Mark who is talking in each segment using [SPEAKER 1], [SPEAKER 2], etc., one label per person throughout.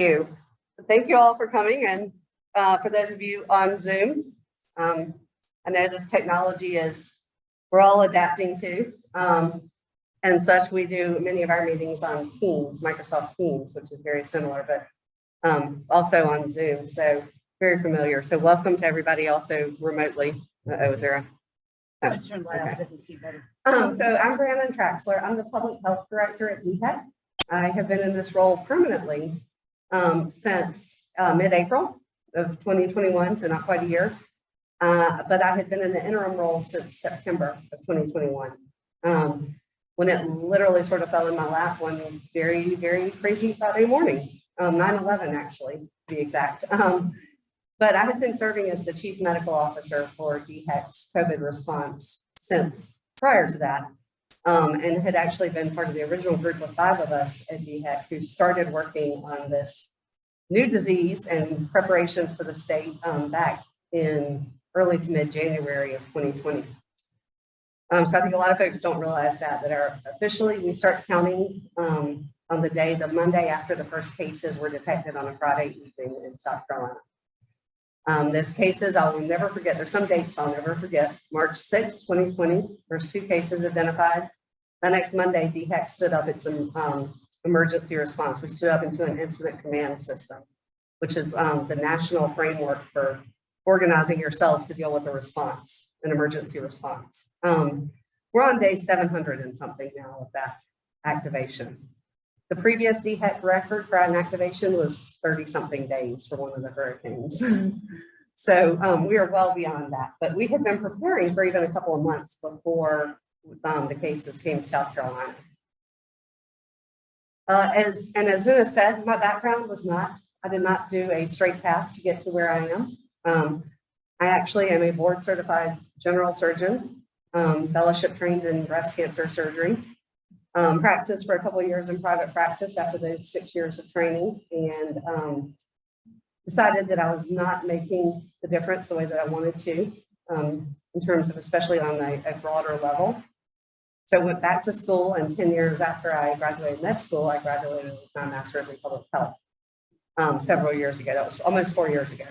[SPEAKER 1] Thank you all for coming, and for those of you on Zoom, I know this technology we're all adapting to, and such. We do many of our meetings on Teams, Microsoft Teams, which is very similar, but also on Zoom, so very familiar. So welcome to everybody also remotely. Is there a
[SPEAKER 2] I just turned light off so I can see better.
[SPEAKER 1] So I'm Brannon Traxler. I'm the public health director at DHEC. I have been in this role permanently since mid-April of 2021, so not quite a year. But I had been in the interim role since September of 2021, when it literally sort of fell in my lap one very, very crazy Friday morning, 9/11 actually, to be exact. But I had been serving as the chief medical officer for DHEC's COVID response since prior to that, and had actually been part of the original group of 5 of us at DHEC who started working on this new disease and preparations for the state back in early to mid-January of 2020. So I think a lot of folks don't realize that officially we start counting on the Monday after the first cases were detected on a Friday evening in South Carolina. Those cases I will never forget. There's some dates I'll never forget. March 6, 2020, first 2 cases identified. The next Monday, DHEC stood up its emergency response. We stood up into an incident command system, which is the national framework for organizing yourselves to deal with a response, an emergency response. We're on day 700 and something now of that activation. The previous DHEC record for an activation was 30-something days for one of the hurricanes. So we are well beyond that, but we had been preparing for even a couple of months before the cases came to South Carolina. As Dennis said, my background was I did not do a straight path to get to where I am. I actually am a board certified general surgeon, fellowship trained in breast cancer surgery. Practiced for a couple of years in private practice after those 6 years of training, and decided that I was not making the difference the way that I wanted to, in terms of especially on a broader level. So I went back to school, and 10 years after I graduated med school, I graduated with my master's in public health several years ago. That was almost 4 years ago.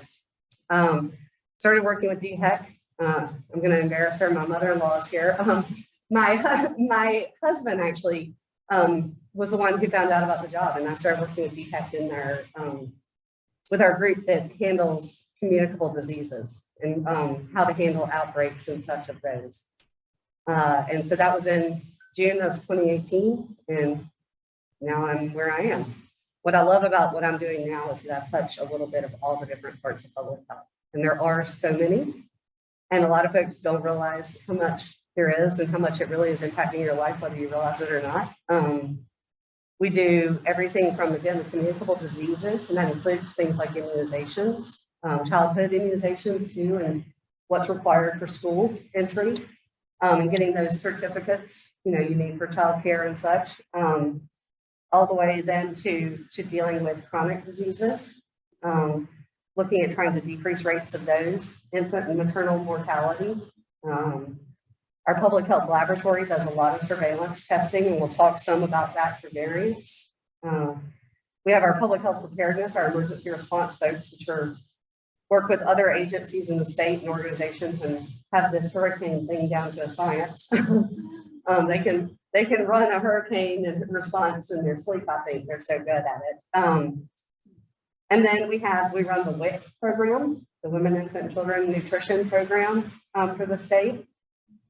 [SPEAKER 1] Started working with DHEC. I'm going to embarrass her. My mother-in-law is here. My husband actually was the one who found out about the job, and I started working with DHEC in with our group that handles communicable diseases and how to handle outbreaks and such of those. And so that was in June of 2018, and now I'm where I am. What I love about what I'm doing now is that I touch a little bit of all the different parts of public health, and there are so many, and a lot of folks don't realize how much there is and how much it really is impacting your life, whether you realize it or not. We do everything from, again, the communicable diseases, and that includes things like immunizations, childhood immunizations too, and what's required for school entry, and getting those certificates, you need for child care and such, all the way then to dealing with chronic diseases, looking at trying to decrease rates of those, infant and maternal mortality. Our public health laboratory does a lot of surveillance testing, and we'll talk some about that for variants. We have our public health preparedness, our emergency response folks, which work with other agencies in the state and organizations and have this hurricane thing down to a science. They can run a hurricane and response in their sleep. I think they're so good at it. And then we run the WIC program, the Women, Infant, and Children Nutrition Program for the state.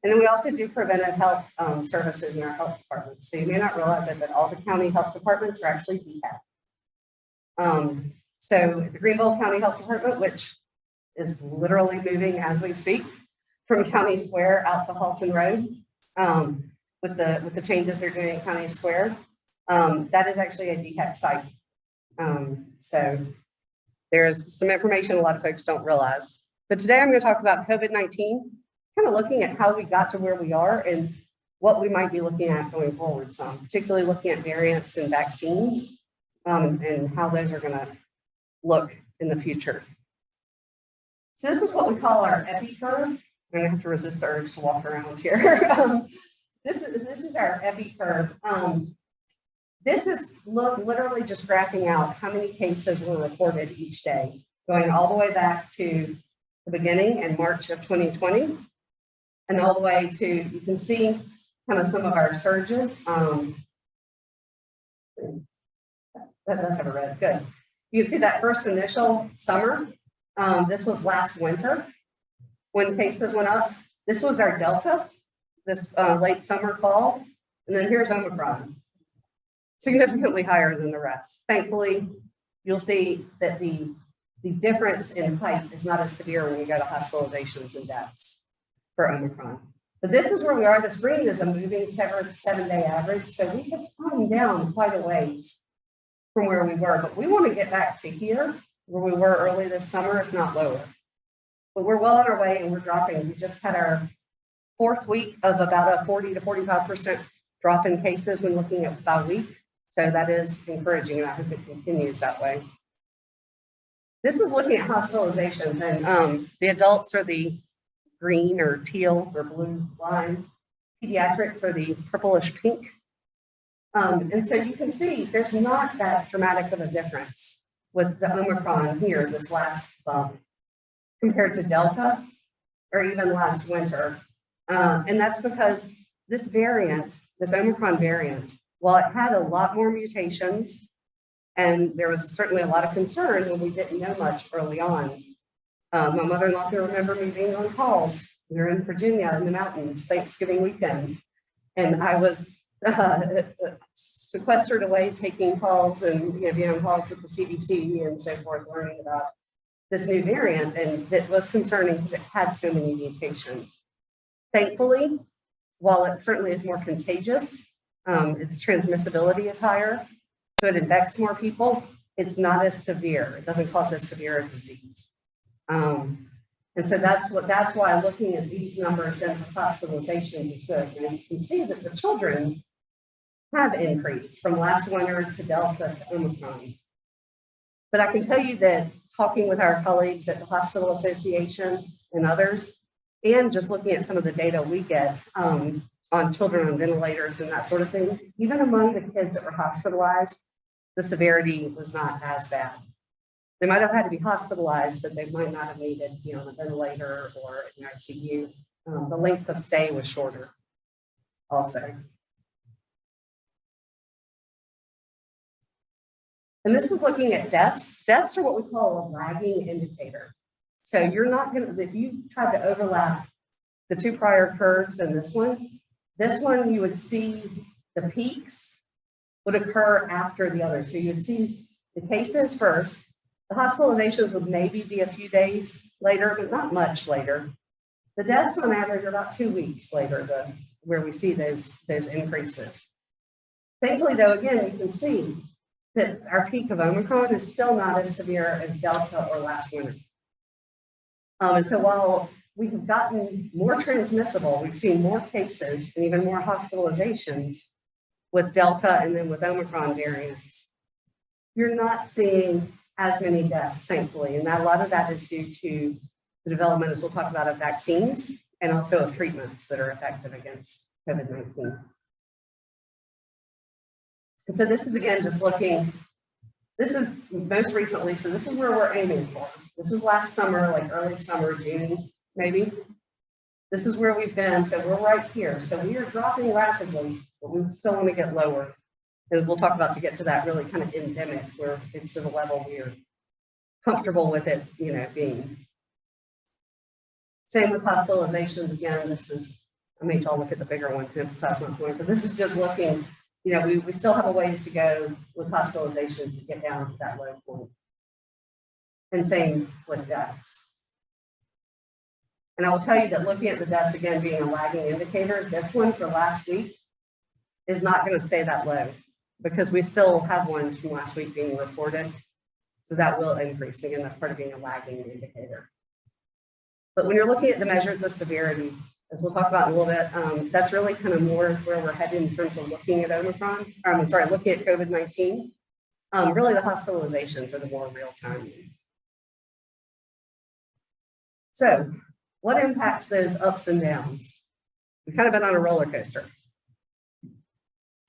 [SPEAKER 1] And then we also do preventive health services in our health departments. So you may not realize it, but all the county health departments are actually DHEC. So the Greenville County Health Department, which is literally moving as we speak from County Square out to Halton Road, with the changes they're doing at County Square, that is actually a DHEC site. So there's some information a lot of folks don't realize. But today I'm going to talk about COVID-19. Kind of looking at how we got to where we are and what we might be looking at going forward, particularly looking at variants and vaccines, and how those are going to look in the future. So this is what we call our Epicurve. I'm going to have to resist the urge to walk around here. This is our Epicurve. This is literally just graphing out how many cases were reported each day, going all the way back to the beginning in March of 2020, and all the way to, you can see kind of some of our surges. That does have a red, good. You can see that first initial summer. This was last winter when cases went up. This was our Delta, this late summer, fall. And then here's Omicron, significantly higher than the rest. Thankfully, you'll see that the difference in height is not as severe when you go to hospitalizations and deaths for Omicron. But this is where we are. This green is a moving 7-day average. So we have come down quite a ways from where we were, but we want to get back to here where we were early this summer, if not lower. But we're well on our way and we're dropping. We just had our 4th week of about a 40 to 45% drop in cases when looking at by week. So that is encouraging, and I hope it continues that way. This is looking at hospitalizations, and the adults are the green or teal or blue line. Pediatrics are the purplish pink. And so you can see there's not that dramatic of a difference with the Omicron here, this last bump, compared to Delta or even last winter. And that's because this variant, this Omicron variant, while it had a lot more mutations, and there was certainly a lot of concern when we didn't know much early on. My mother-in-law can remember me being on calls. We were in Virginia in the mountains, Thanksgiving weekend, and I was sequestered away taking calls and being on calls with the CDC and so forth, learning about this new variant, and that was concerning because it had so many mutations. Thankfully, while it certainly is more contagious, its transmissibility is higher, so it infects more people. It's not as severe. It doesn't cause as severe a disease. And so that's why looking at these numbers and hospitalizations is good. And you can see that the children have increased from last winter to Delta to Omicron. But I can tell you that talking with our colleagues at the Hospital Association and others, and just looking at some of the data we get on children on ventilators and that sort of thing, even among the kids that were hospitalized, the severity was not as bad. They might have had to be hospitalized, but they might not have needed to be on a ventilator or an ICU. The length of stay was shorter also. And this is looking at deaths. Deaths are what we call a lagging indicator. So you're not going to, if you try to overlap the two prior curves and this one you would see the peaks would occur after the other. So you would see the cases first. The hospitalizations would maybe be a few days later, but not much later. The deaths on average are about 2 weeks later, where we see those increases. Thankfully, though, again, you can see that our peak of Omicron is still not as severe as Delta or last winter. And so while we have gotten more transmissible, we've seen more cases and even more hospitalizations with Delta and then with Omicron variants, you're not seeing as many deaths, thankfully. And a lot of that is due to the development, as we'll talk about, of vaccines and also of treatments that are effective against COVID-19. And so this is, again, just looking, this is most recently, so this is where we're aiming for. This is last summer, like early summer, June, maybe. This is where we've been, so we're right here. So we are dropping rapidly, but we still want to get lower. And we'll talk about to get to that really kind of endemic, where it's at a level we're comfortable with it, being. Same with hospitalizations. Again, this is, I made y'all look at the bigger one to emphasize my point, but this is just looking, we still have a ways to go with hospitalizations to get down to that low point. And same with deaths. And I will tell you that looking at the deaths, again, being a lagging indicator, this one for last week is not going to stay that low, because we still have ones from last week being reported. So that will increase. Again, that's part of being a lagging indicator. But when you're looking at the measures of severity, as we'll talk about in a little bit, that's really kind of more where we're headed in terms of looking at Omicron, looking at COVID-19. Really the hospitalizations are the more real-time ones. So what impacts those ups and downs? We've kind of been on a roller coaster.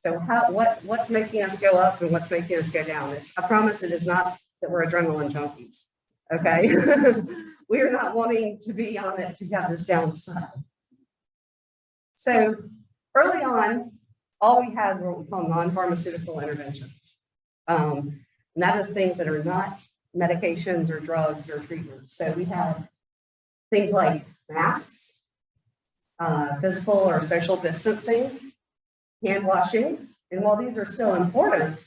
[SPEAKER 1] So what's making us go up and what's making us go down? I promise it is not that we're adrenaline junkies, okay? We are not wanting to be on it to have this downside. So early on, all we had were what we call non-pharmaceutical interventions. And that is things that are not medications or drugs or treatments. So we had things like masks, physical or social distancing, hand washing. And while these are still important,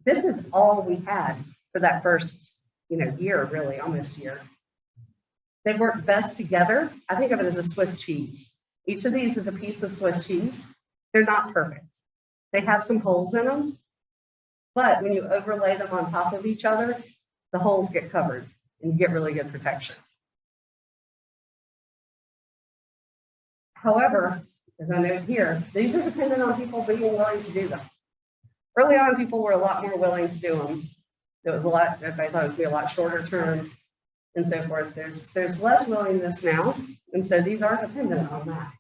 [SPEAKER 1] this is all we had for that first, year, really, almost year. They work best together. I think of it as a Swiss cheese. Each of these is a piece of Swiss cheese. They're not perfect. They have some holes in them, but when you overlay them on top of each other, the holes get covered and you get really good protection. However, as I note here, these are dependent on people being willing to do them. Early on, people were a lot more willing to do them. There was a lot, I thought it would be a lot shorter term and so forth. There's less willingness now, and so these are dependent on that.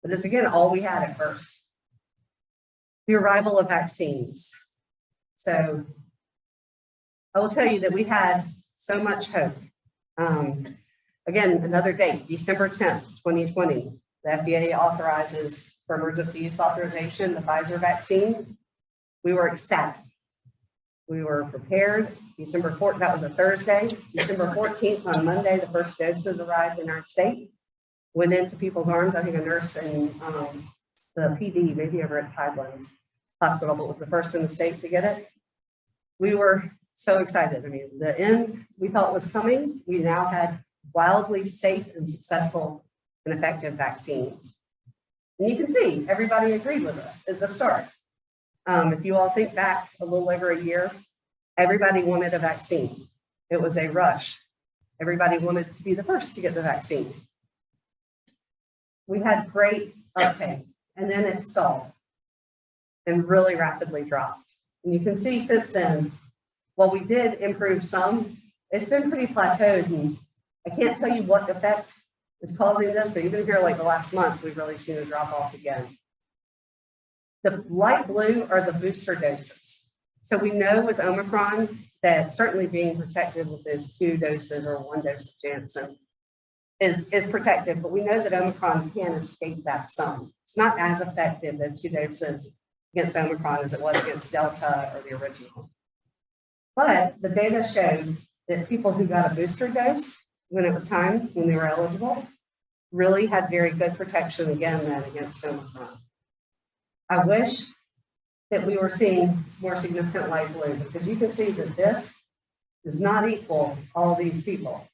[SPEAKER 1] But it's, again, all we had at first. The arrival of vaccines. So I will tell you that we had so much hope. Again, another date, December 10th, 2020. The FDA authorizes for emergency use authorization the Pfizer vaccine. We were ecstatic. We were prepared. December 4th, that was a Thursday. December 14th, on Monday, the first doses arrived in our state. Went into people's arms. I think a nurse in the PD, maybe over at Tidelands Hospital, but was the first in the state to get it. We were so excited. I mean, the end we thought was coming. We now had wildly safe and successful and effective vaccines. And you can see everybody agreed with us at the start. If you all think back a little over a year, everybody wanted a vaccine. It was a rush. Everybody wanted to be the first to get the vaccine. We had great uptake, and then it stalled and really rapidly dropped. And you can see since then, while we did improve some, it's been pretty plateaued, and I can't tell you what effect is causing this, but even here, like the last month, we've really seen a drop off again. The light blue are the booster doses. So we know with Omicron that certainly being protected with those 2 doses or 1 dose of Janssen is protective, but we know that Omicron can escape that some. It's not as effective, those 2 doses against Omicron, as it was against Delta or the original. But the data showed that people who got a booster dose when it was time, when they were eligible, really had very good protection again then against Omicron. I wish that we were seeing more significant light blue, because you can see that this does not equal all these people.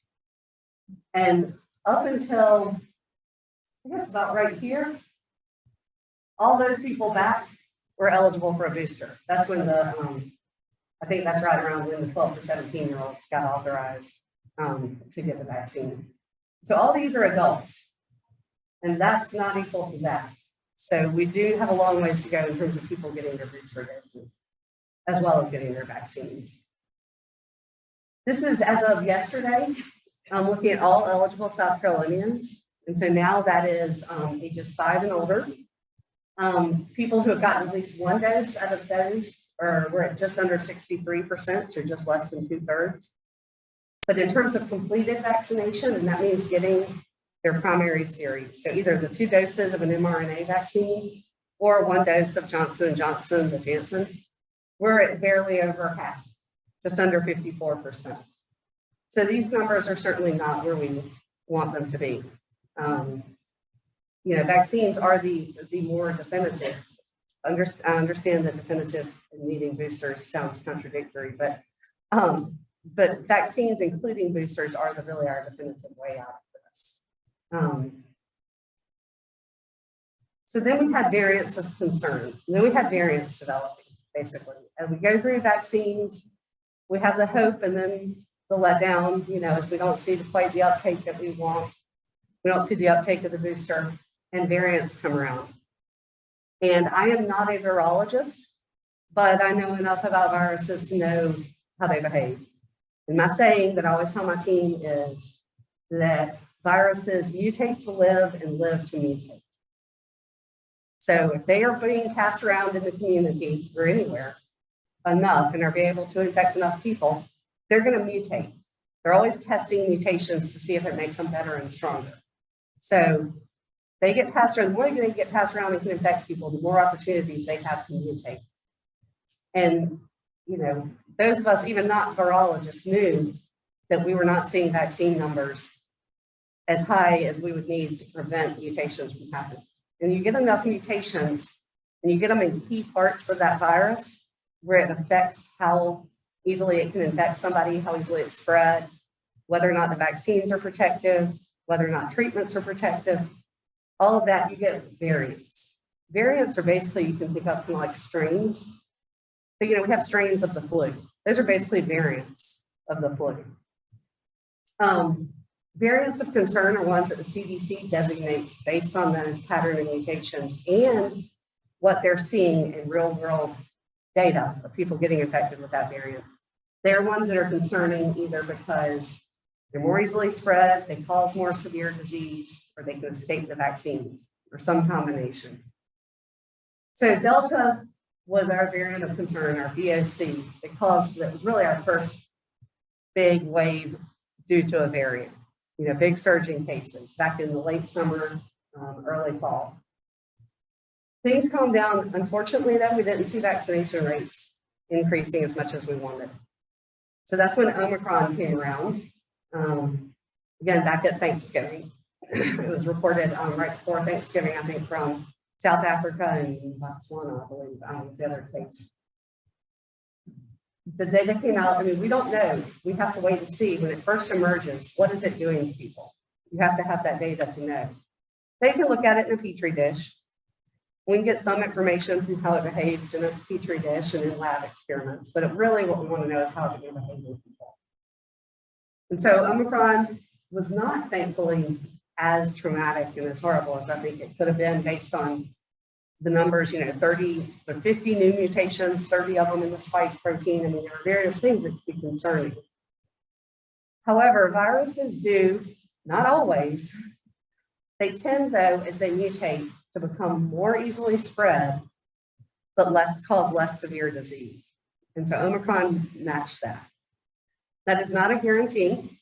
[SPEAKER 1] And up until, I guess about right here, all those people back were eligible for a booster. That's when I think that's right around when the 12 to 17-year-olds got authorized to get the vaccine. So all these are adults, and that's not equal to that. So we do have a long ways to go in terms of people getting their booster doses, as well as getting their vaccines. This is as of yesterday. I'm looking at all eligible South Carolinians. And so now that is ages 5 and older. People who have gotten at least 1 dose out of those we're at just under 63%, so just less than 2/3. But in terms of completed vaccination, and that means getting their primary series, so either the 2 doses of an mRNA vaccine or 1 dose of Johnson & Johnson, the Janssen, we're at barely over half, just under 54%. So these numbers are certainly not where we want them to be. Vaccines are the more definitive. I understand that definitive and needing boosters sounds contradictory, but vaccines, including boosters, are really our definitive way out of this. So then we had variants of concern. And then we had variants developing, basically. As we go through vaccines, we have the hope and then the letdown, as we don't see quite the uptake that we want. We don't see the uptake of the booster, and variants come around. And I am not a virologist, but I know enough about viruses to know how they behave. And my saying that I always tell my team is that viruses mutate to live and live to mutate. So if they are being passed around in the community or anywhere enough and are being able to infect enough people, they're going to mutate. They're always testing mutations to see if it makes them better and stronger. So they get passed around, the more they get passed around and can infect people, the more opportunities they have to mutate. And, you know, those of us, even not virologists, knew that we were not seeing vaccine numbers as high as we would need to prevent mutations from happening. And you get enough mutations and you get them in key parts of that virus where it affects how easily it can infect somebody, how easily it's spread, whether or not the vaccines are protective, whether or not treatments are protective, all of that, you get variants. Variants are basically, you can pick up from like strains. So, you know, we have strains of the flu. Those are basically variants of the flu. Variants of concern are ones that the CDC designates based on those pattern of mutations and what they're seeing in real world data of people getting infected with that variant. They're ones that are concerning either because they're more easily spread, they cause more severe disease, or they can escape the vaccines, or some combination. So Delta was our variant of concern, our VOC. It was really our first big wave due to a variant. You know, big surge in cases back in the late summer, early fall. Things calmed down. Unfortunately, though, we didn't see vaccination rates increasing as much as we wanted. So that's when Omicron came around. Again, back at Thanksgiving. It was reported right before Thanksgiving, I think, from South Africa and Botswana, I believe, was the other case. The data came out. I mean, we don't know. We have to wait and see when it first emerges. What is it doing to people? You have to have that data to know. They can look at it in a petri dish. We can get some information from how it behaves in a petri dish and in lab experiments, but really what we want to know is how is it going to behave in people. And so Omicron was not, thankfully, as traumatic and as horrible as I think it could have been based on the numbers, you know, 30 or 50 new mutations, 30 of them in the spike protein. I mean, there are various things that could be concerning. However, viruses do, not always, they tend, though, as they mutate, to become more easily spread, but cause less severe disease. And so Omicron matched that. That is not a guarantee.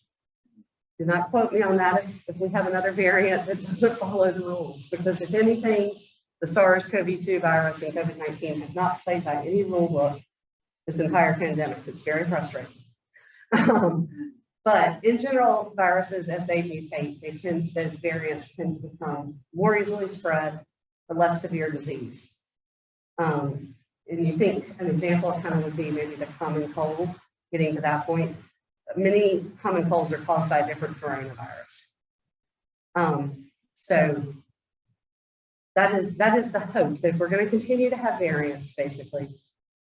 [SPEAKER 1] Do not quote me on that if we have another variant that doesn't follow the rules, because if anything, the SARS-CoV-2 virus and COVID-19 have not played by any rule book this entire pandemic. It's very frustrating. But in general, viruses, as they mutate, those variants tend to become more easily spread or less severe disease. And you think an example kind of would be maybe the common cold, getting to that point. Many common colds are caused by a different coronavirus. So that is the hope, that we're going to continue to have variants, basically.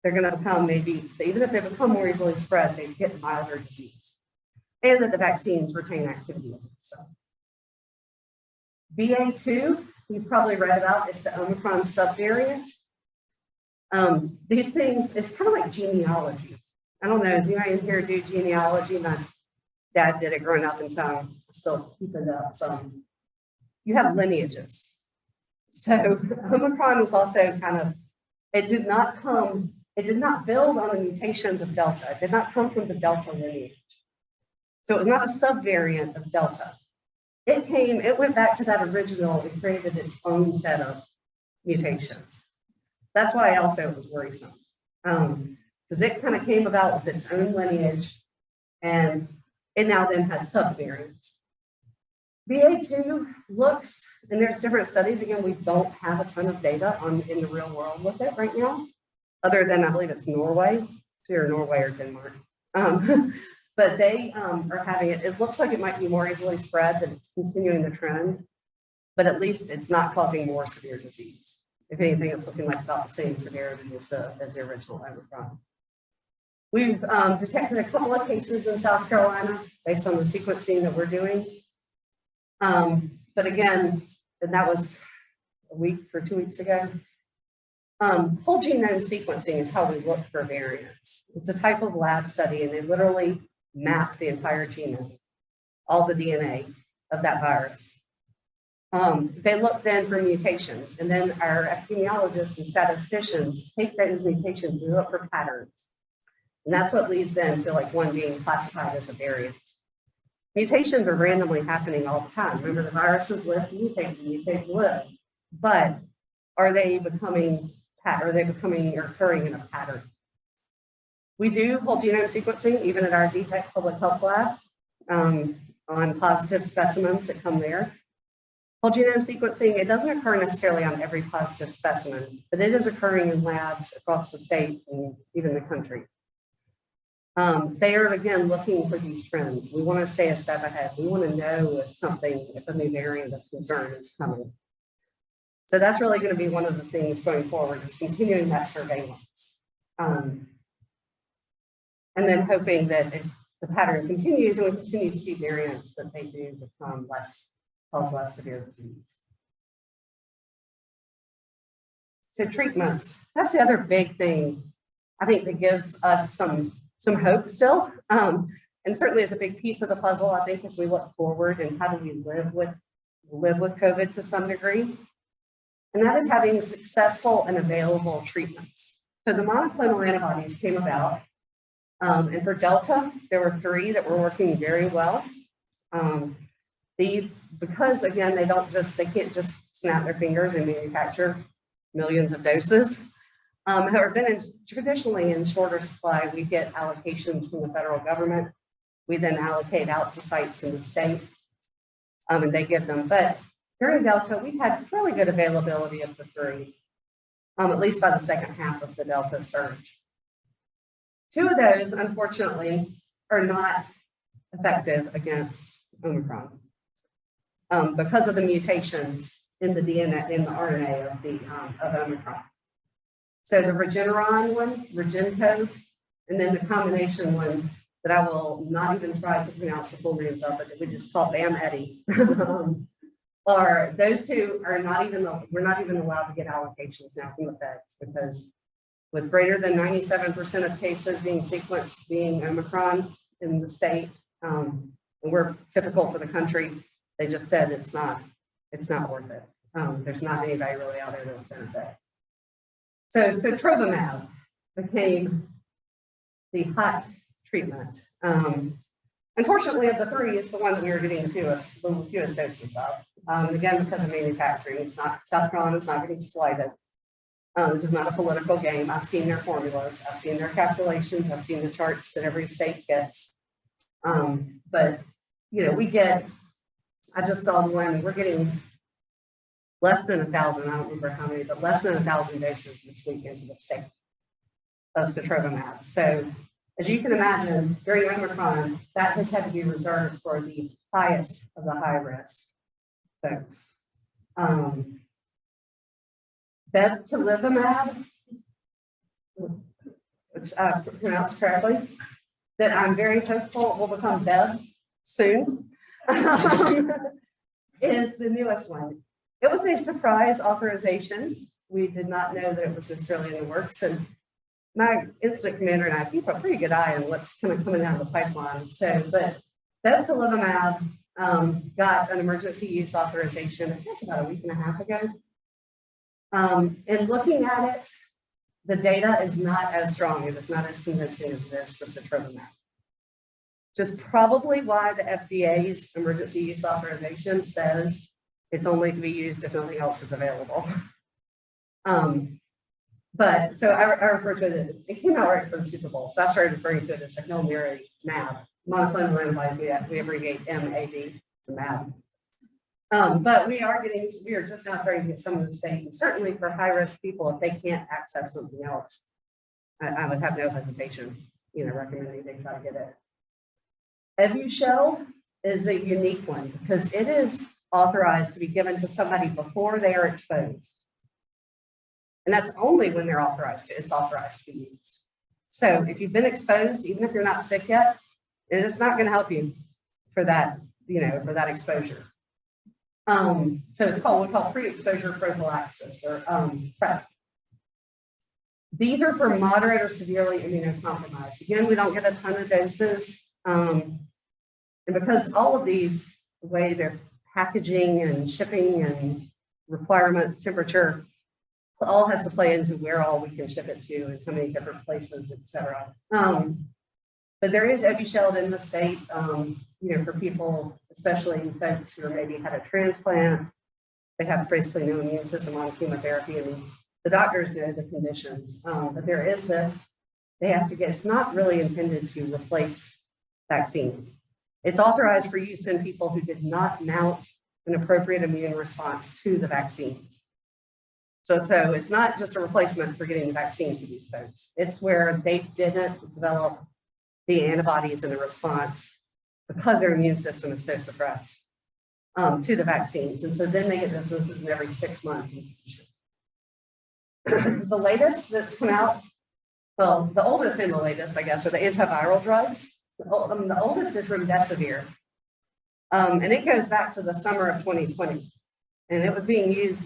[SPEAKER 1] They're going to become maybe, even if they become more easily spread, they get milder disease. And that the vaccines retain activity in it. So BA2, you've probably read about, is the Omicron subvariant. These things, it's kind of like genealogy. I don't know, does anybody in here do genealogy? My dad did it growing up, and so I still keep it up. So you have lineages. So Omicron was also kind of, it did not build on the mutations of Delta. It did not come from the Delta lineage. So it was not a subvariant of Delta. It went back to that original and created its own set of mutations. That's why also it was worrisome. Because it kind of came about with its own lineage, and it now then has subvariants. BA2 looks, and there's different studies, again, we don't have a ton of data in the real world with it right now, other than I believe it's Norway, it's either Norway or Denmark. But they are having it. It looks like it might be more easily spread, but it's continuing the trend. But at least it's not causing more severe disease. If anything, it's looking like about the same severity as the original Omicron. We've detected a couple of cases in South Carolina based on the sequencing that we're doing. But again, and that was a week or 2 weeks ago. Whole genome sequencing is how we look for variants. It's a type of lab study, and they literally map the entire genome, all the DNA of that virus. They look then for mutations, and then our epidemiologists and statisticians take those mutations and look for patterns. And that's what leads then to like one being classified as a variant. Mutations are randomly happening all the time. Remember, the viruses live, mutate, live. But are they becoming or occurring in a pattern? We do whole genome sequencing, even at our DHEC public health lab, on positive specimens that come there. Whole genome sequencing, it doesn't occur necessarily on every positive specimen, but it is occurring in labs across the state and even the country. They are, again, looking for these trends. We want to stay a step ahead. We want to know if a new variant of concern is coming. So that's really going to be one of the things going forward, is continuing that surveillance. And then hoping that if the pattern continues and we continue to see variants, that they do become cause less severe disease. So treatments, that's the other big thing I think that gives us some hope still. And certainly is a big piece of the puzzle, I think, as we look forward and how do we live with COVID to some degree. And that is having successful and available treatments. So the monoclonal antibodies came about. And for Delta, there were 3 that were working very well. These, because again, they can't just snap their fingers and manufacture millions of doses. However, traditionally in shorter supply, we get allocations from the federal government. We then allocate out to sites in the state, and they give them. But during Delta, we had really good availability of the 3, at least by the second half of the Delta surge. 2 of those, unfortunately, are not effective against Omicron because of the mutations in the DNA, in the RNA of Omicron. So the Regeneron one, Regencode, and then the combination one that I will not even try to pronounce the full names of, but we just call BAM-EDI. Those 2 are not even, we're not even allowed to get allocations now from the feds, because with greater than 97% of cases being sequenced being Omicron in the state, and we're typical for the country, they just said it's not worth it. There's not anybody really out there that would benefit. So Trovimab became the hot treatment. Unfortunately, of the 3, it's the one that we were getting the fewest doses of. Again, because of manufacturing, it's not South Carolina's not getting slighted. This is not a political game. I've seen their formulas, I've seen their calculations, I've seen the charts that every state gets. But I just saw one, we're getting less than 1,000, I don't remember how many, but less than 1,000 doses this week into the state of Trovimab. So as you can imagine, during Omicron, that has had to be reserved for the highest of the high risk folks. Bebtelovimab, which I pronounced correctly, that I'm very hopeful will become Bev soon, is the newest one. It was a surprise authorization. We did not know that it was necessarily in the works, and my incident commander and I keep a pretty good eye on what's kind of coming out of the pipeline. So, but Bebtelovimab got an emergency use authorization, I guess about a week and a half ago. And looking at it, the data is not as strong and it's not as convincing as it is for Trovimab. Just probably why the FDA's emergency use authorization says it's only to be used if nothing else is available. But so I refer to it came out right for the Super Bowl. So I started referring to it as a Hail Mary MAB, monoclonal antibodies, we abbreviate MAB to MAB. But we are just now starting to get some of the state, and certainly for high-risk people, if they can't access something else, I would have no hesitation, recommending they try to get it. Evusheld is a unique one because it is authorized to be given to somebody before they are exposed. And that's only when they're authorized it's authorized to be used. So if you've been exposed, even if you're not sick yet, it's not going to help you for that, for that exposure. So it's called, we call pre-exposure prophylaxis or PrEP. These are for moderate or severely immunocompromised. Again, we don't get a ton of doses. And because all of these, the way they're packaging and shipping and requirements, temperature, all has to play into where all we can ship it to and how many different places, et cetera. But there is Evusheld in the state, you know, for people, especially folks who are maybe had a transplant, they have basically no immune system on chemotherapy, and the doctors know the conditions. But there is this, they have to get, it's not really intended to replace vaccines. It's authorized for use in people who did not mount an appropriate immune response to the vaccines. So it's not just a replacement for getting the vaccine to these folks. It's where they didn't develop the antibodies and the response because their immune system is so suppressed to the vaccines. And so then they get this every 6 months. The latest that's come out, well, the oldest and the latest, I guess, are the antiviral drugs. The oldest is remdesivir. And it goes back to the summer of 2020. And it was being used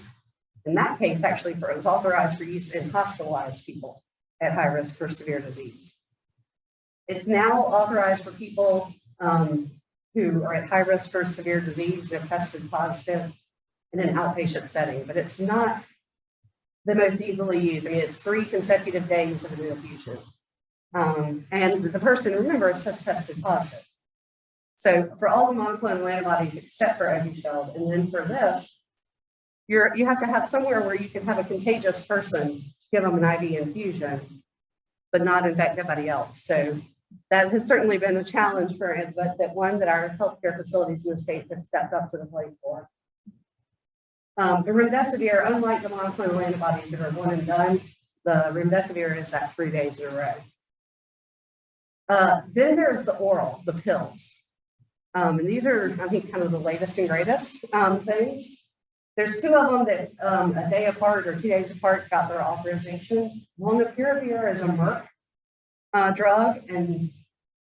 [SPEAKER 1] in that case, actually, it was authorized for use in hospitalized people at high risk for severe disease. It's now authorized for people who are at high risk for severe disease, have tested positive in an outpatient setting, but it's not the most easily used. I mean, it's 3 consecutive days of an infusion. And the person, remember, is tested positive. So for all the monoclonal antibodies except for Evusheld, and then for this, you have to have somewhere where you can have a contagious person to give them an IV infusion, but not infect everybody else. So that has certainly been a challenge for it, but that one that our healthcare facilities in the state have stepped up to the plate for. The remdesivir, unlike the monoclonal antibodies that are one and done, the remdesivir is that 3 days in a row. Then there's the oral, the pills. And these are, I think, kind of the latest and greatest things. There's 2 of them that a day apart or 2 days apart got their authorization. Molnupiravir is a Merck drug, and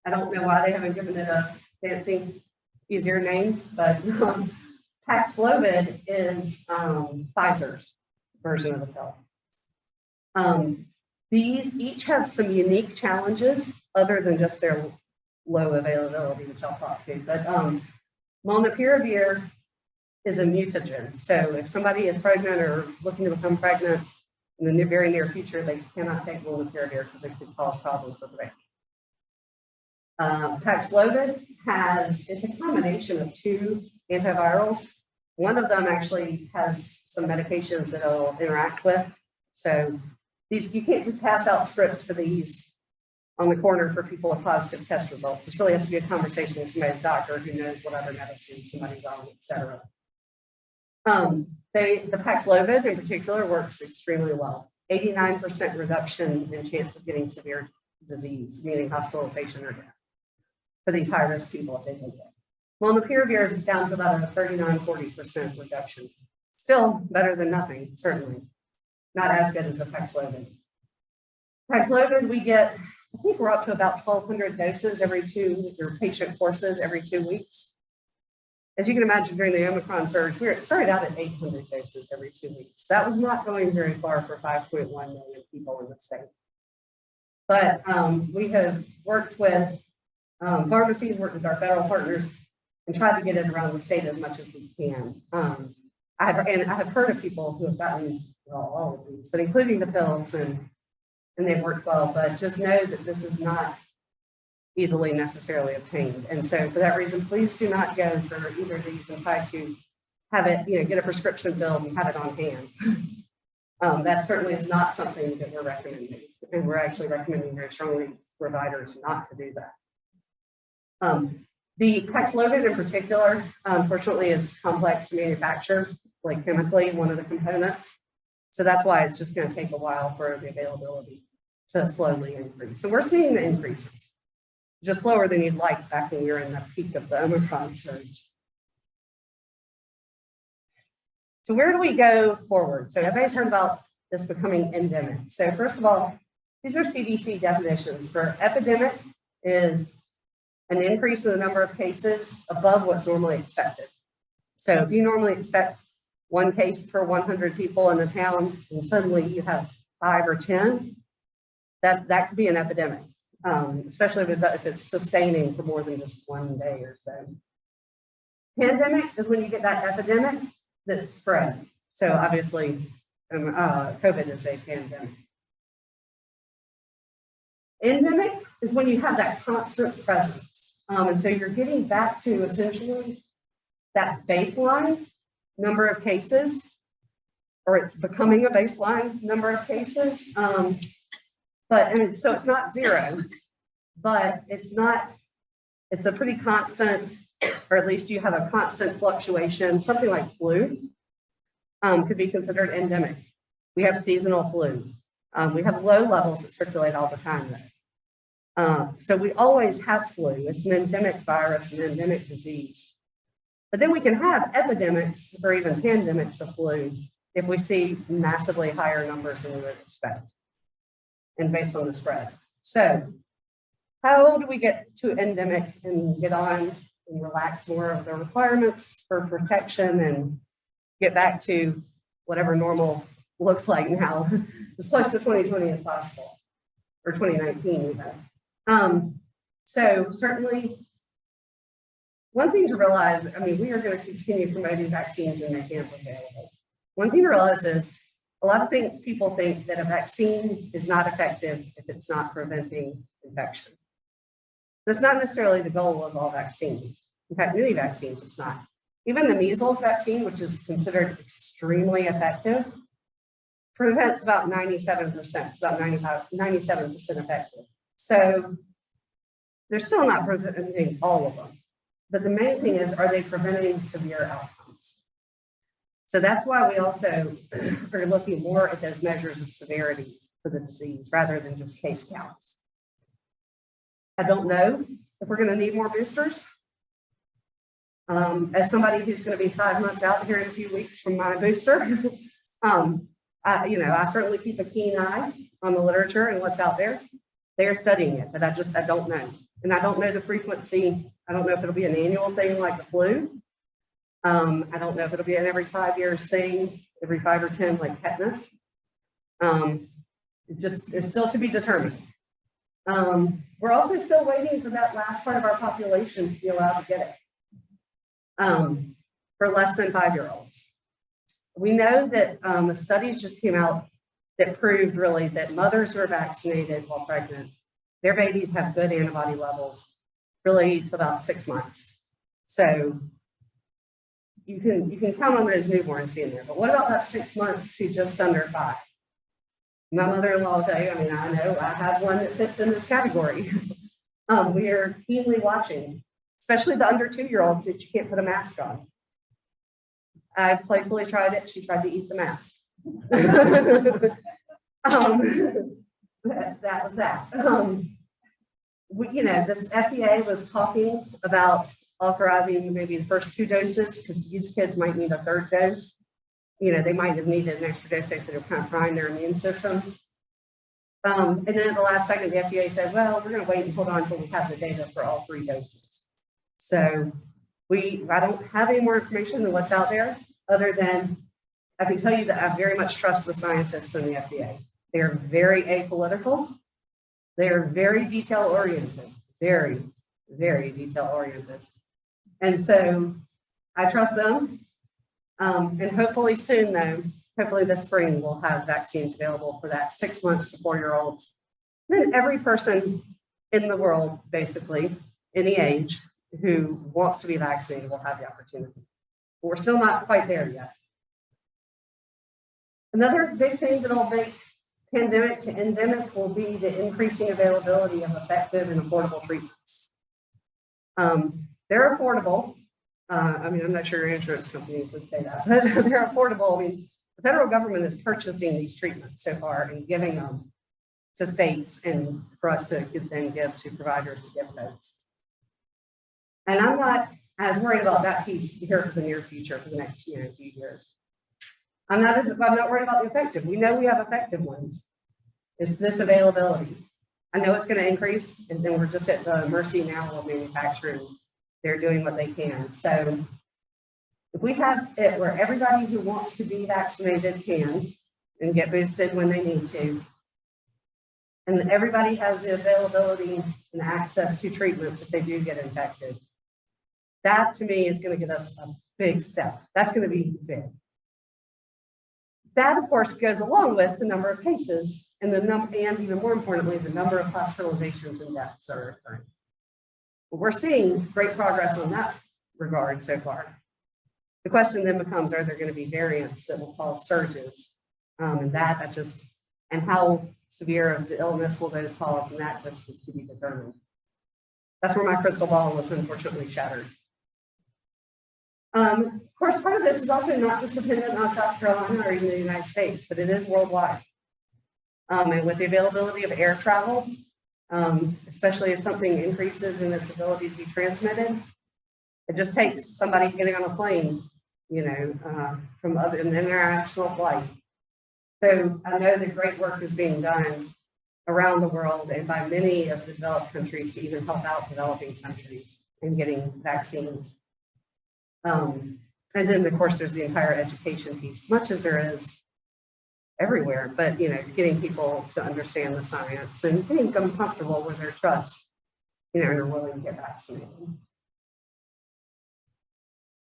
[SPEAKER 1] I don't know why they haven't given it a fancy, easier name, but Paxlovid is Pfizer's version of the pill. These each have some unique challenges other than just their low availability, which I'll talk to, but molnupiravir is a mutagen. So if somebody is pregnant or looking to become pregnant in the very near future, they cannot take molnupiravir because it could cause problems with the baby. Paxlovid it's a combination of 2 antivirals. One of them actually has some medications that it'll interact with. So you can't just pass out scripts for these on the corner for people with positive test results. This really has to be a conversation with somebody's doctor who knows what other medicines somebody's on, et cetera. The Paxlovid in particular works extremely well. 89% reduction in chance of getting severe disease, meaning hospitalization or death, for these high-risk people if they take it. Molnupiravir is down to about a 39–40% reduction. Still better than nothing, certainly. Not as good as the Paxlovid. Paxlovid, we get, I think we're up to about 1,200 doses every 2, or patient courses every 2 weeks. As you can imagine, during the Omicron surge, it started out at 800 doses every 2 weeks. That was not going very far for 5.1 million people in the state. But we have worked with pharmacies, worked with our federal partners, and tried to get it around the state as much as we can. I have heard of people who have gotten all of these, but including the pills, and they've worked well. But just know that this is not easily necessarily obtained. And so for that reason, please do not go for either of these and try to have it, get a prescription filled and have it on hand. That certainly is not something that we're recommending. And we're actually recommending very strongly to providers not to do that. The Paxlovid in particular, unfortunately, is complex to manufacture, like chemically, one of the components. So that's why it's just going to take a while for the availability to slowly increase. So we're seeing the increases, just slower than you'd like back when we were in the peak of the Omicron surge. So where do we go forward? So everybody's heard about this becoming endemic. So first of all, these are CDC definitions. For epidemic is an increase in the number of cases above what's normally expected. So if you normally expect 1 case per 100 people in a town, and suddenly you have 5 or 10, that could be an epidemic. Especially if it's sustaining for more than just 1 day or so. Pandemic is when you get that epidemic that's spread. So obviously, COVID is a pandemic. Endemic is when you have that constant presence. And so you're getting back to essentially that baseline number of cases, or it's becoming a baseline number of cases. So it's not zero, but it's a pretty constant, or at least you have a constant fluctuation. Something like flu could be considered endemic. We have seasonal flu. We have low levels that circulate all the time though. So we always have flu. It's an endemic virus, an endemic disease. But then we can have epidemics or even pandemics of flu if we see massively higher numbers than we would expect and based on the spread. So how do we get to endemic and get on and relax more of the requirements for protection and get back to whatever normal looks like now, as close to 2020 as possible, or 2019 even. So certainly, one thing to realize, I mean, we are going to continue promoting vaccines and making them available. One thing to realize is a lot of people think that a vaccine is not effective if it's not preventing infection. That's not necessarily the goal of all vaccines. In fact, many vaccines, it's not. Even the measles vaccine, which is considered extremely effective, prevents about 97%. It's about 97% effective. So they're still not preventing all of them. But the main thing is, are they preventing severe outcomes? So that's why we also are looking more at those measures of severity for the disease rather than just case counts. I don't know if we're going to need more boosters. As somebody who's going to be 5 months out here in a few weeks from my booster, I certainly keep a keen eye on the literature and what's out there. They are studying it, but I don't know. And I don't know the frequency. I don't know if it'll be an annual thing like the flu. I don't know if it'll be an every 5 years thing, every 5 or 10 like tetanus. It's still to be determined. We're also still waiting for that last part of our population to be allowed to get it for less than 5-year-olds. We know that the studies just came out that proved really that mothers who are vaccinated while pregnant, their babies have good antibody levels really to about 6 months. So you can count on those newborns being there. But what about that 6 months to just under 5? My mother-in-law will tell you, I know I have one that fits in this category. We are keenly watching, especially the under 2-year-olds that you can't put a mask on. I playfully tried it. She tried to eat the mask. That was that. This FDA was talking about authorizing maybe the first 2 doses because these kids might need a 3rd dose. They might have needed an extra dose because they're kind of frying their immune system. And then at the last second, the FDA said, well, we're going to wait and hold on until we have the data for all 3 doses. So I don't have any more information than what's out there, other than I can tell you that I very much trust the scientists in the FDA. They're very apolitical. They're very detail-oriented, very, very detail-oriented. And so I trust them. And hopefully soon, though, hopefully this spring, we'll have vaccines available for that 6 months to 4-year-olds. Then every person in the world, basically, any age, who wants to be vaccinated will have the opportunity. But we're still not quite there yet. Another big thing that will make pandemic to endemic will be the increasing availability of effective and affordable treatments. They're affordable. I'm not sure your insurance companies would say that, but they're affordable. The federal government is purchasing these treatments so far and giving them to states and for us to then give to providers to give those. And I'm not as worried about that piece here for the near future for the next few years. I'm not worried about the effective. We know we have effective ones. It's this availability. I know it's going to increase, and then we're just at the mercy now of manufacturing. They're doing what they can. So if we have it where everybody who wants to be vaccinated can and get boosted when they need to, and everybody has the availability and access to treatments if they do get infected, That to me is going to get us a big step. That's going to be big. That, of course, goes along with the number of cases and and even more importantly, the number of hospitalizations and deaths that are occurring. But we're seeing great progress on that regard so far. The question then becomes, are there going to be variants that will cause surges? And how severe of the illness will those cause? And that just is to be determined. That's where my crystal ball was unfortunately shattered. Of course, part of this is also not just dependent on South Carolina or even the United States, but it is worldwide. And with the availability of air travel, especially if something increases in its ability to be transmitted, it just takes somebody getting on a plane, from an international flight. So I know that great work is being done around the world and by many of the developed countries to even help out developing countries in getting vaccines. And then, of course, there's the entire education piece, much as there is everywhere, but, getting people to understand the science and getting them comfortable with their trust, and are willing to get vaccinated.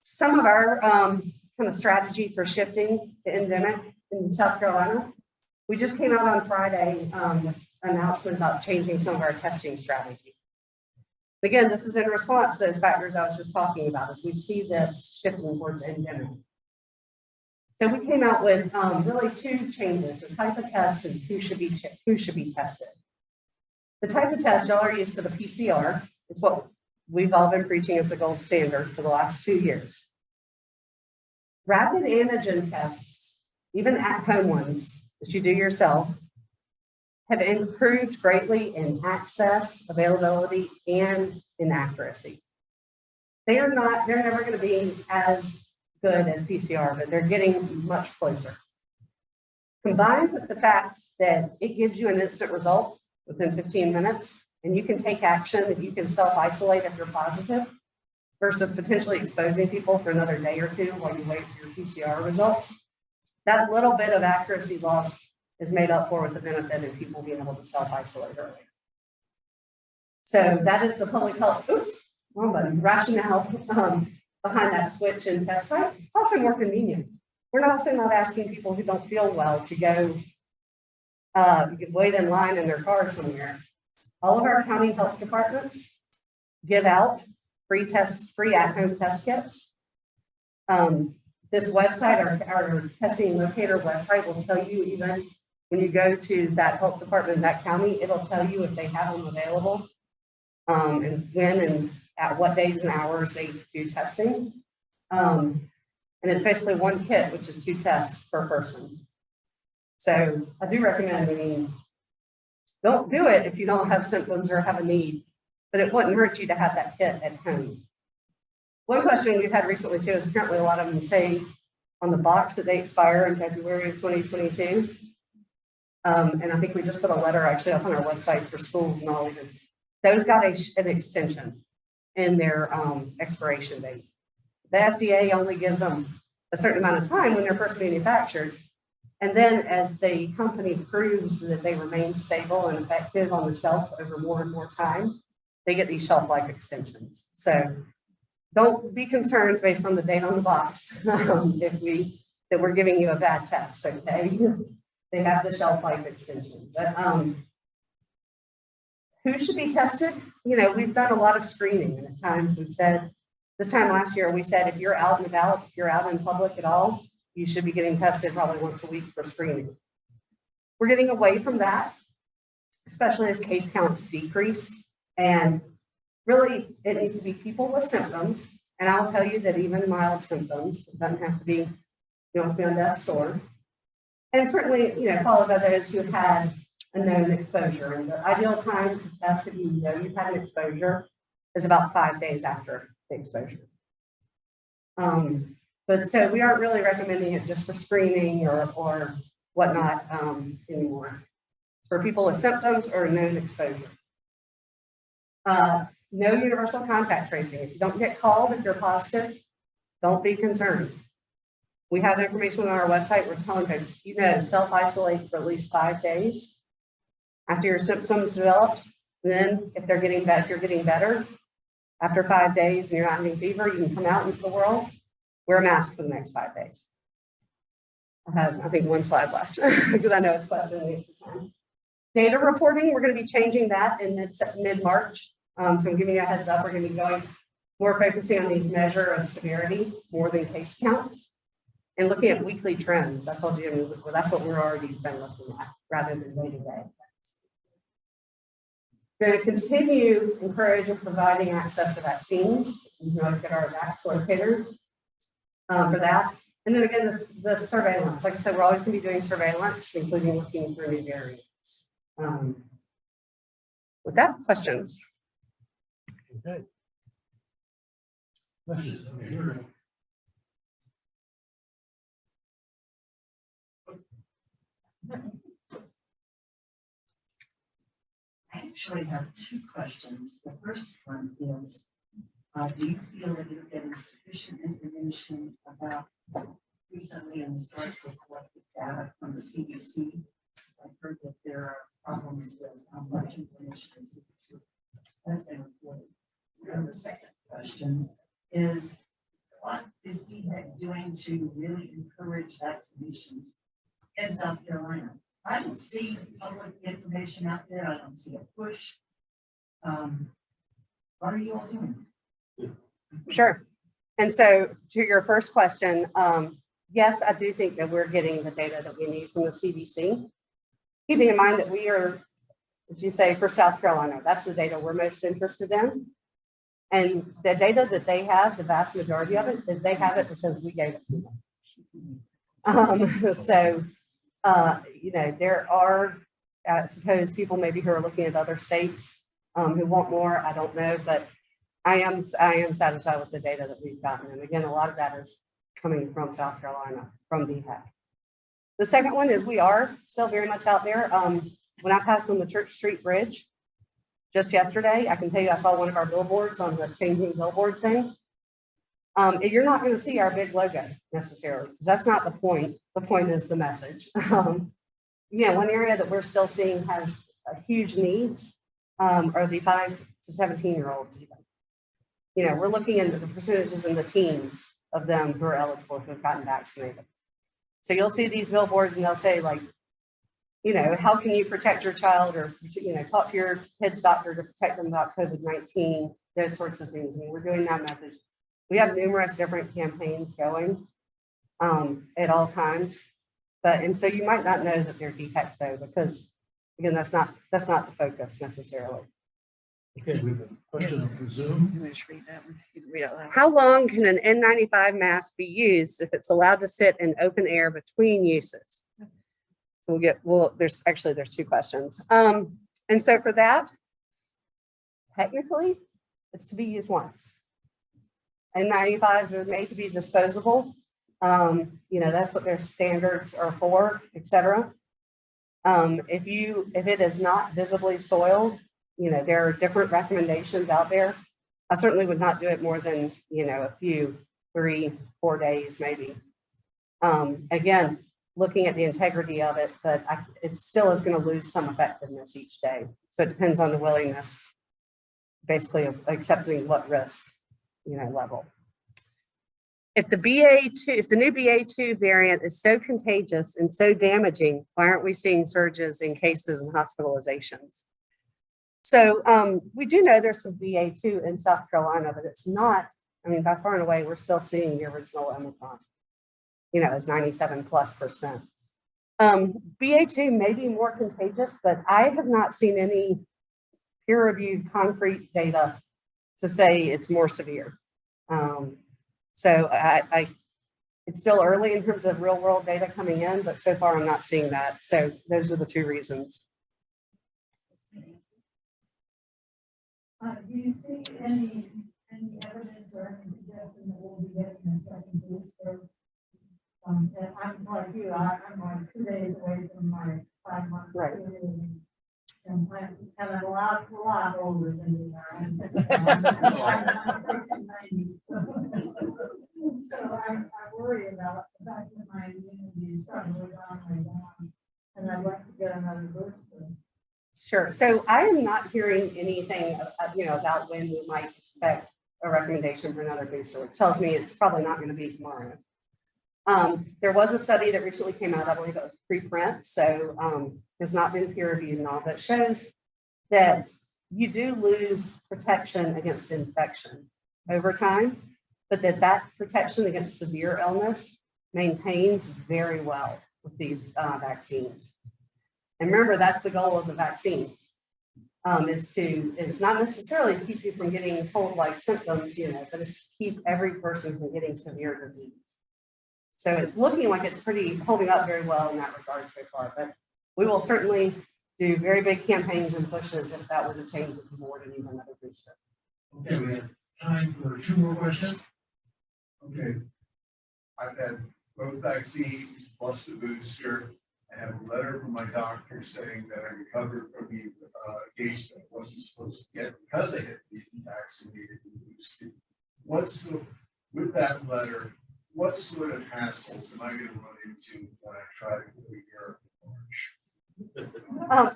[SPEAKER 1] Some of our kind of strategy for shifting the endemic in South Carolina, we just came out on Friday with an announcement about changing some of our testing strategy. Again, this is in response to those factors I was just talking about as we see this shifting towards endemic. So we came out with really two changes: the type of test and who should be tested. The type of test, y'all are used to the PCR. It's what we've all been preaching as the gold standard for the last 2 years. Rapid antigen tests, even at-home ones that you do yourself, have improved greatly in access, availability, and in accuracy. They're never going to be as good as PCR, but they're getting much closer. Combined with the fact that it gives you an instant result within 15 minutes, and you can take action, and you can self-isolate if you're positive, versus potentially exposing people for another day or two while you wait for your PCR results. That little bit of accuracy lost is made up for with the benefit of people being able to self-isolate early. So that is the public health rationale behind that switch in test type. It's also more convenient. We're also not asking people who don't feel well to go wait in line in their car somewhere. All of our county health departments give out free at-home test kits. This website, our testing locator website, will tell you, even when you go to that health department in that county, it'll tell you if they have them available, and when and at what days and hours they do testing. And it's basically one kit, which is 2 tests per person. So I do recommend, don't do it if you don't have symptoms or have a need, but it wouldn't hurt you to have that kit at home. One question we've had recently too is apparently a lot of them say on the box that they expire in February of 2022. And I think we just put a letter actually up on our website for schools and all. Those got an extension in their expiration date. The FDA only gives them a certain amount of time when they're first manufactured. And then as the company proves that they remain stable and effective on the shelf over more and more time, they get these shelf life extensions. So don't be concerned based on the date on the box that we're giving you a bad test, okay? They have the shelf life extension. But who should be tested? We've done a lot of screening, and at times we've said, this time last year, we said if you're out and about, if you're out in public at all, you should be getting tested probably once a week for screening. We're getting away from that, especially as case counts decrease. And really, it needs to be people with symptoms. And I'll tell you that even mild symptoms, it doesn't have to be, you don't have to be on death's door. And certainly, followed by those who had a known exposure. And the ideal time to test if you know you've had an exposure is about 5 days after the exposure. But so we aren't really recommending it just for screening or whatnot anymore. For people with symptoms or known exposure. No universal contact tracing. If you don't get called, if you're positive, don't be concerned. We have information on our website. We're telling folks, self-isolate for at least 5 days after your symptoms developed. And then if you're getting better, After 5 days and you're not having fever, you can come out into the world, wear a mask for the next 5 days. I have, I think, one slide left because I know it's question and answer time. Data reporting, we're going to be changing that in mid-March. So I'm giving you a heads up. We're going to be going more focusing on these measure of severity more than case counts and looking at weekly trends. I told you that's what we're already been looking at rather than day to day. We're going to continue encouraging providing access to vaccines. You can look at our Vax locator for that. And then again, the surveillance. Like I said, we're always going to be doing surveillance, including looking for new variants. With that, questions?
[SPEAKER 2] Okay. Questions?
[SPEAKER 3] I actually have two questions. The first one is, do you feel that you're getting sufficient information about recently in the start to collect data from the CDC? I've heard that there are problems with how much information the CDC has been reported. And the second question is, what is DHEC doing to really encourage vaccinations in South Carolina? I don't see public information out there. I don't see a push. What are you all doing?
[SPEAKER 1] Sure. And so to your first question, yes, I do think that we're getting the data that we need from the CDC. Keeping in mind that we are, as you say, for South Carolina, that's the data we're most interested in. And the data that they have, the vast majority of it, they have it because we gave it to them. You know, there are, I suppose, people maybe who are looking at other states who want more. I don't know, but I am satisfied with the data that we've gotten. And again, a lot of that is coming from South Carolina, from DHEC. The second one is we are still very much out there. When I passed on the Church Street Bridge just yesterday, I can tell you I saw one of our billboards on the changing billboard thing. You're not going to see our big logo necessarily, because that's not the point. The point is the message. Yeah, one area that we're still seeing has a huge needs are the 5 to 17-year-olds even. You know, we're looking into the percentages in the teens of them who are eligible who have gotten vaccinated. So you'll see these billboards and they'll say like, you know, how can you protect your child, or, you know, talk to your kid's doctor to protect them about COVID-19, those sorts of things. I mean, we're doing that message. We have numerous different campaigns going at all times, and so you might not know that they're DHEC though, because again, that's not the focus necessarily.
[SPEAKER 2] Okay, we have a question from Zoom.
[SPEAKER 4] Can I just read that one? You can read out loud.
[SPEAKER 1] How long can an N95 mask be used if it's allowed to sit in open air between uses? There's two questions. And so for that, technically, it's to be used once. N95s are made to be disposable. You know, that's what their standards are for, etc. If it is not visibly soiled, you know, there are different recommendations out there. I certainly would not do it more than, you know, a few, 3-4 days maybe. Again, looking at the integrity of it, but it still is going to lose some effectiveness each day. So it depends on the willingness, basically, of accepting what risk, you know, level. If the new BA2 variant is so contagious and so damaging, why aren't we seeing surges in cases and hospitalizations? So we do know there's some BA2 in South Carolina, but it's not, I mean, by far and away, we're still seeing the original Omicron, you know, as 97+%. BA2 may be more contagious, but I have not seen any peer-reviewed concrete data to say it's more severe. So it's still early in terms of real world data coming in, but so far I'm not seeing that. So those are the two reasons.
[SPEAKER 5] Do you see any evidence or any suggestion that we'll be getting a second booster? And I'm like you, I'm like 2 days away from my 5-month period. And I'm a lot older than you are. I'm 90. So I worry about the fact that my immunity is probably on my down, and I'd like to get another booster.
[SPEAKER 1] Sure. So I am not hearing anything, you know, about when we might expect expect a recommendation for another booster, which tells me it's probably not going to be tomorrow. There was a study that recently came out, I believe it was preprint, so has not been peer reviewed and all, that shows that you do lose protection against infection over time, but that protection against severe illness maintains very well with these vaccines. And remember, that's the goal of the vaccines, is not necessarily to keep you from getting cold-like symptoms, but it's to keep every person from getting severe disease. So it's looking like it's holding up very well in that regard so far, but we will certainly do very big campaigns and pushes if that were to change with the board and even another booster.
[SPEAKER 2] Okay, we have time for 2 more questions.
[SPEAKER 6] Okay. I've had both vaccines plus the booster. I have a letter from my doctor saying that I recovered from the case that I wasn't supposed to get because I had been vaccinated and boosted. With that letter, what sort of hassles am I going to run into when I try to go to Europe in March?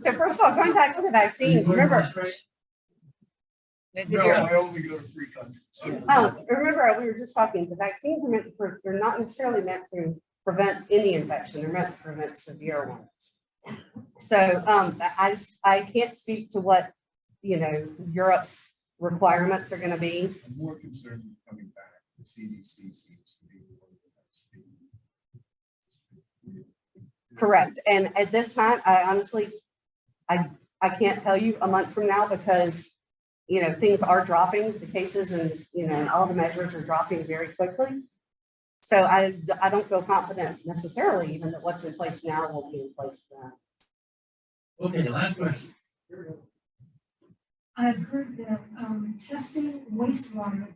[SPEAKER 1] So first of all, going back to the vaccines, remember,
[SPEAKER 4] Is it
[SPEAKER 6] No,
[SPEAKER 4] your-
[SPEAKER 6] I only go to free countries. So
[SPEAKER 1] remember we were just talking, the vaccines are they're not necessarily meant to prevent any infection, they're meant to prevent severe ones. So I can't speak to what, Europe's requirements are going to be.
[SPEAKER 6] I'm more concerned with coming back. The CDC seems to be the one that's
[SPEAKER 1] Correct. And at this time, I honestly, I can't tell you a month from now because, things are dropping, the cases and all the measures are dropping very quickly. So I don't feel confident necessarily even that what's in place now will be in place then.
[SPEAKER 2] Okay, last question.
[SPEAKER 5] I've heard that testing wastewater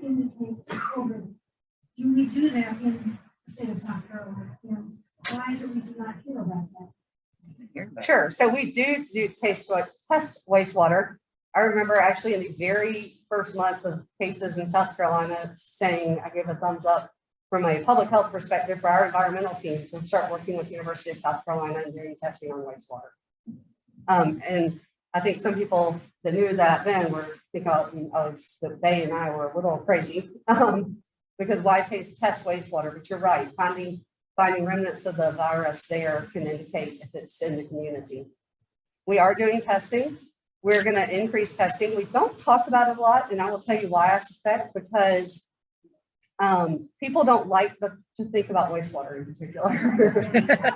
[SPEAKER 5] indicates COVID. Do we do that in the state of South Carolina? And why is it we do not hear about that?
[SPEAKER 1] Sure. So we do test wastewater. I remember actually in the very first month of cases in South Carolina saying, I gave a thumbs up from a public health perspective for our environmental team to start working with the University of South Carolina and doing testing on wastewater. And I think some people that knew that then were thinking they and I were a little crazy because why test wastewater? But you're right, finding remnants of the virus there can indicate if it's in the community. We are doing testing. We're going to increase testing. We don't talk about it a lot, and I will tell you why. I suspect because people don't like to think about wastewater in particular.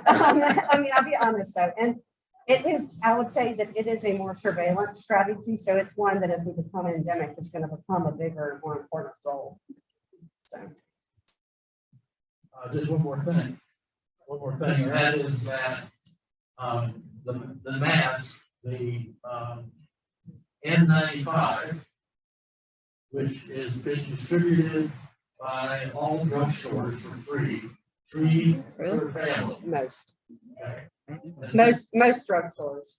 [SPEAKER 1] I'll be honest though, and it is. I would say that it is a more surveillance strategy. So it's one that, as we become endemic, is going to become a bigger and more important role. So.
[SPEAKER 2] Just one more thing, and that is that the mask, the N95, which is being distributed by all drugstores for free per family.
[SPEAKER 1] Most
[SPEAKER 2] Okay.
[SPEAKER 1] drugstores.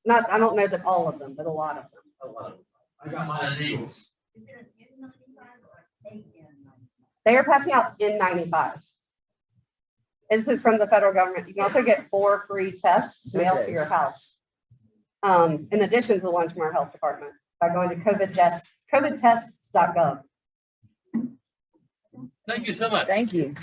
[SPEAKER 1] Not, I don't know that all of them, but a lot of them.
[SPEAKER 2] A lot of them. I got mine at Eagles.
[SPEAKER 3] Is it an N95 or an AN95?
[SPEAKER 1] They are passing out N95s. This is from the federal government. You can also get 4 free tests mailed to your house. In addition to the one from our health department by going to covidtests.gov.
[SPEAKER 2] Thank you so much.
[SPEAKER 4] Thank you.